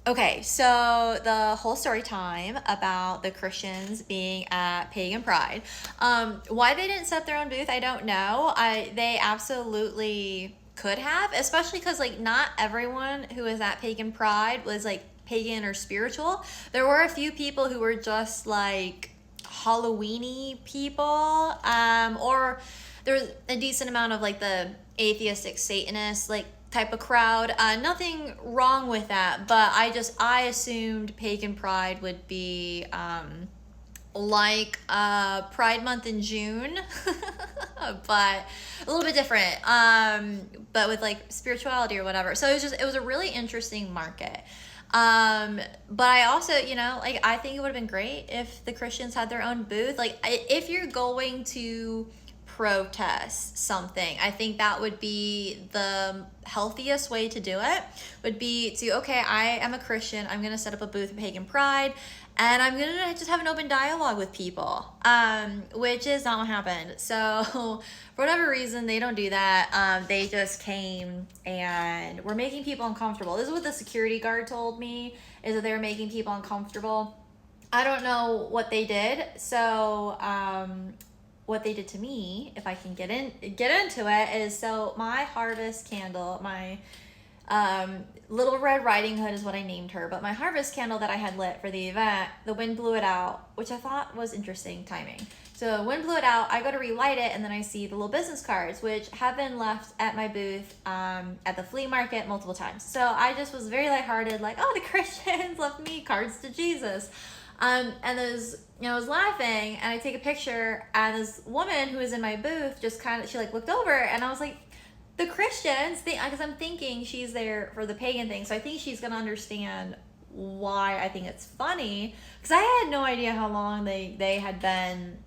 Okay, so the whole story time about the Christians being at Pagan Pride. Why they didn't set up their own booth, I don't know. They absolutely could have, especially because like not everyone who was at Pagan Pride was like pagan or spiritual. There were a few people who were just like Halloweeny people, or there was a decent amount of like the atheistic Satanist like type of crowd. Nothing wrong with that, but I assumed Pagan Pride would be like Pride Month in June, but a little bit different. But with like spirituality or whatever. So it was a really interesting market. But I also, like I think it would have been great if the Christians had their own booth. Like if you're going to protest something, I think that would be the healthiest way to do it, would be to, okay, I am a Christian, I'm going to set up a booth at Pagan Pride, and I'm going to just have an open dialogue with people, which is not what happened. So for whatever reason, they don't do that. They just came and were making people uncomfortable. This is what the security guard told me, is that they were making people uncomfortable. I don't know what they did. So what they did to me, if I can get into it, is so my harvest candle, my Little Red Riding Hood is what I named her, but my harvest candle that I had lit for the event, the wind blew it out, which I thought was interesting timing. So wind blew it out, I go to relight it, and then I see the little business cards, which have been left at my booth at the flea market multiple times. So I just was very lighthearted, like, oh, the Christians left me cards to Jesus. And I was laughing, and I take a picture, and this woman who was in my booth just she like looked over, and I was like, the Christians, because I'm thinking she's there for the pagan thing, so I think she's gonna understand why I think it's funny, because I had no idea how long they had been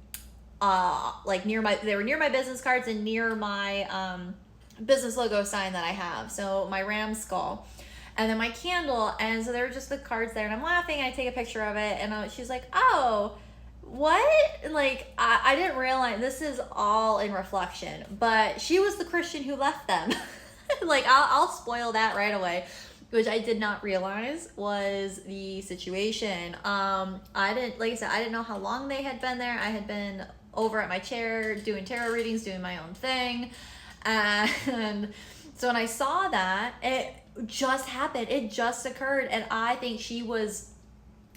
like they were near my business cards and near my business logo sign that I have, so my ram skull. And then my candle, and so there were just the cards there, and I'm laughing, I take a picture of it, and she's like, oh, what? Like, I didn't realize, this is all in reflection, but she was the Christian who left them. Like, I'll spoil that right away, which I did not realize was the situation. I didn't know how long they had been there. I had been over at my chair doing tarot readings, doing my own thing, and so when I saw that, it just happened. It just occurred, and I think she was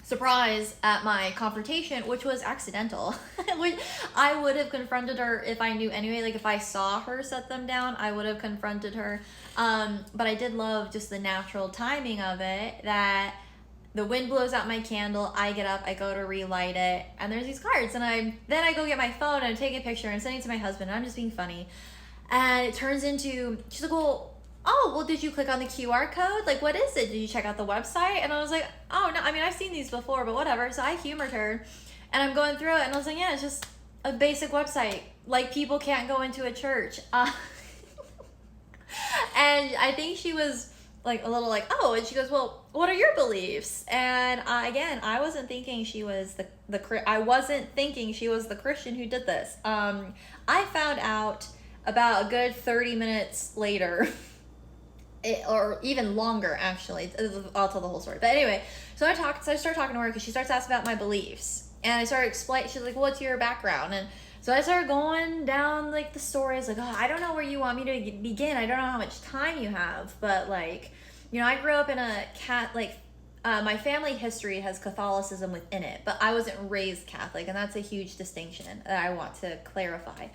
surprised at my confrontation, which was accidental. Which I would have confronted her if I knew anyway. Like if I saw her set them down, I would have confronted her. But I did love just the natural timing of it, that the wind blows out my candle, I get up, I go to relight it, and there's these cards, and then I go get my phone and take a picture and send it to my husband, and I'm just being funny. And it turns into, she's like, well, did you click on the QR code? Like, what is it? Did you check out the website? And I was like, oh, no, I mean, I've seen these before, but whatever. So I humored her, and I'm going through it, and I was like, yeah, it's just a basic website. Like, people can't go into a church. And I think she was like a little like, oh, and she goes, well, what are your beliefs? And again, I wasn't thinking she was the Christian who did this. I found out about a good 30 minutes later, or even longer, actually. I'll tell the whole story. But anyway, so I start talking to her because she starts asking about my beliefs. And I started explaining, she's like, well, what's your background? And so I started going down like the stories, like, oh, I don't know where you want me to begin. I don't know how much time you have. But like, I grew up in a my family history has Catholicism within it, but I wasn't raised Catholic, and that's a huge distinction that I want to clarify.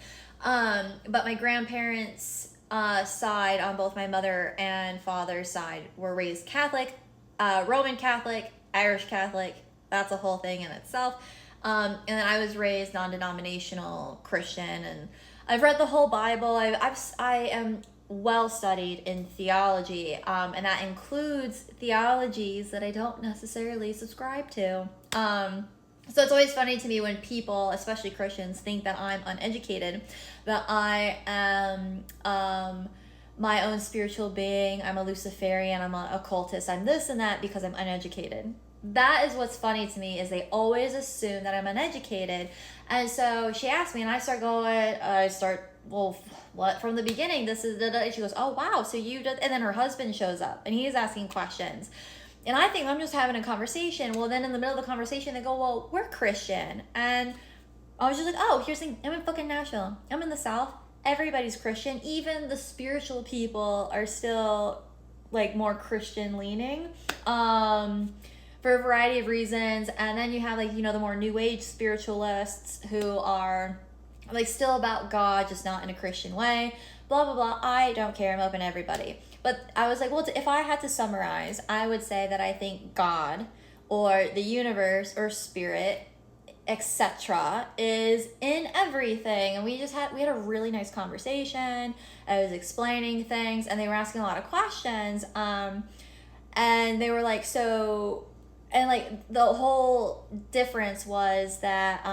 But my grandparents' side, on both my mother and father's side, were raised Catholic, Roman Catholic, Irish Catholic. That's a whole thing in itself. And then I was raised non-denominational Christian, and I've read the whole Bible. I am well studied in theology, and that includes theologies that I don't necessarily subscribe to. So it's always funny to me when people, especially Christians, think that I'm uneducated, that I am my own spiritual being, I'm a Luciferian, I'm an occultist, I'm this and that because I'm uneducated. That is what's funny to me, is they always assume that I'm uneducated. And so she asked me, and well, what, from the beginning, this is, and she goes, oh, wow, so you did, and then her husband shows up, and he's asking questions. And I think I'm just having a conversation. Well, then in the middle of the conversation, they go, well, we're Christian. And I was just like, oh, here's the thing. I'm in fucking Nashville. I'm in the South. Everybody's Christian. Even the spiritual people are still like more Christian leaning. For a variety of reasons. And then you have like, the more new age spiritualists who are like still about God, just not in a Christian way. Blah, blah, blah. I don't care. I'm open to everybody. But I was like, well, if I had to summarize, I would say that I think God or the universe or spirit, etc., is in everything. And we had a really nice conversation. I was explaining things and they were asking a lot of questions. And they were like, so, and like the whole difference was that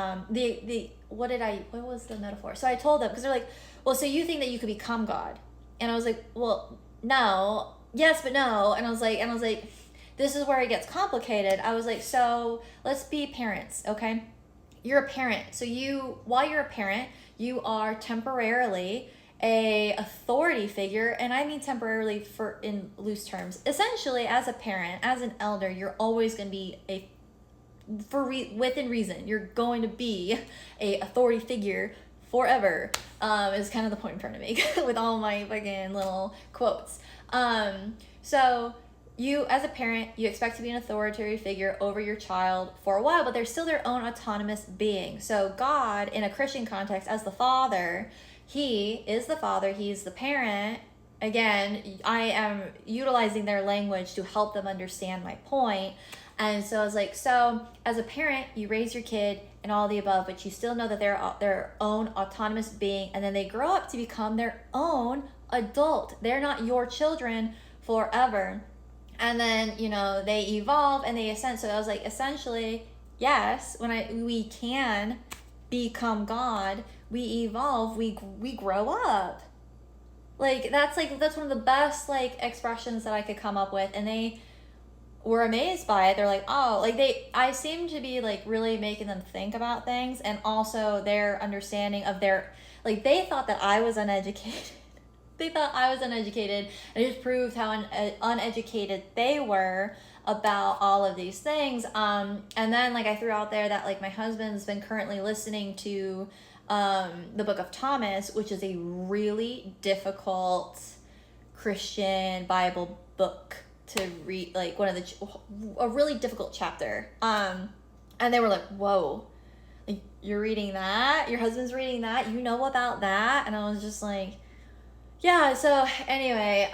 what was the metaphor? So I told them, because they're like, well, so you think that you could become God? And I was like, well, no, yes, but no. And I was like, this is where it gets complicated. I was like, so let's be parents, okay? You're a parent. So while you're a parent, you are temporarily a authority figure, and I mean temporarily in loose terms. Essentially, as a parent, as an elder, you're always going to be within reason, you're going to be a authority figure forever, is kind of the point I'm trying to make with all my fucking little quotes. So you, as a parent, you expect to be an authoritative figure over your child for a while, but they're still their own autonomous being. So God, in a Christian context, as the father, he is the father, he's the parent. Again, I am utilizing their language to help them understand my point. And so I was like, so as a parent, you raise your kid and all the above, but you still know that they're their own autonomous being, and then they grow up to become their own adult. They're not your children forever. And then, they evolve and they ascend. So I was like, essentially, yes, we can become God, we evolve, we grow up. That's one of the best expressions that I could come up with. And they were amazed by it. They're like, oh, I seem to be really making them think about things, and also their understanding of they thought that I was uneducated. They thought I was uneducated, and it just proved how uneducated they were about all of these things. And then I threw out there that my husband's been currently listening to the Book of Thomas, which is a really difficult Christian Bible book to read, a really difficult chapter. And they were like, whoa, you're reading that? Your husband's reading that? You know about that? And I was just like, yeah. So anyway,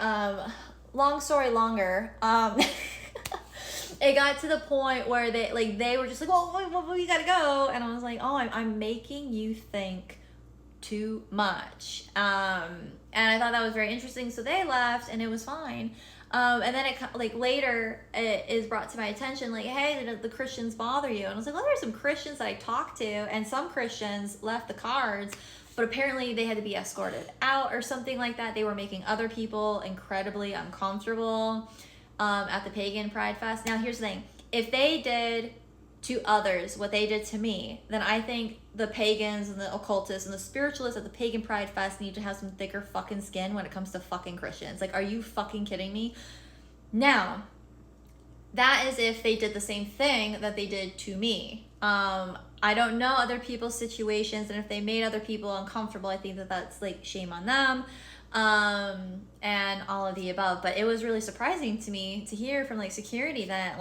long story longer, it got to the point where they were just like, well, we gotta go. And I was like, oh, I'm making you think too much. And I thought that was very interesting. So they left and it was fine. And then it later it is brought to my attention, hey, did the Christians bother you? And I was like, well, there are some Christians that I talked to, and some Christians left the cards, but apparently they had to be escorted out or something like that. They were making other people incredibly uncomfortable at the Pagan Pride Fest. Now, here's the thing. If they did to others what they did to me, then I think the pagans and the occultists and the spiritualists at the Pagan Pride Fest need to have some thicker fucking skin when it comes to fucking Christians. Are you fucking kidding me? Now, that is if they did the same thing that they did to me. I don't know other people's situations, and if they made other people uncomfortable, I think that that's shame on them, and all of the above. But it was really surprising to me to hear from security that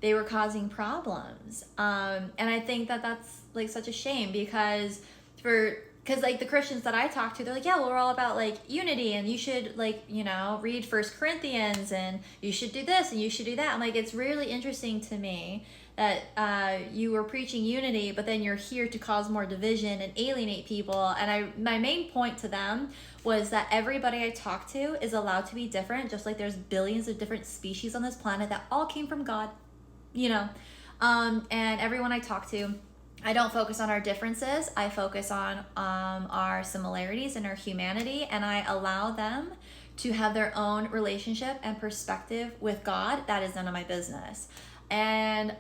they were causing problems. And I think that that's such a shame, because the Christians that I talk to, they're like, yeah, well, we're all about unity, and you should read 1 Corinthians, and you should do this and you should do that. I'm like, it's really interesting to me that you were preaching unity, but then you're here to cause more division and alienate people. And my main point to them was that everybody I talk to is allowed to be different, just like there's billions of different species on this planet that all came from God. And everyone I talk to, I don't focus on our differences. I focus on our similarities and our humanity, and I allow them to have their own relationship and perspective with God. That is none of my business. And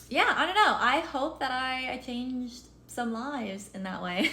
yeah, I don't know. I hope that I changed some lives in that way.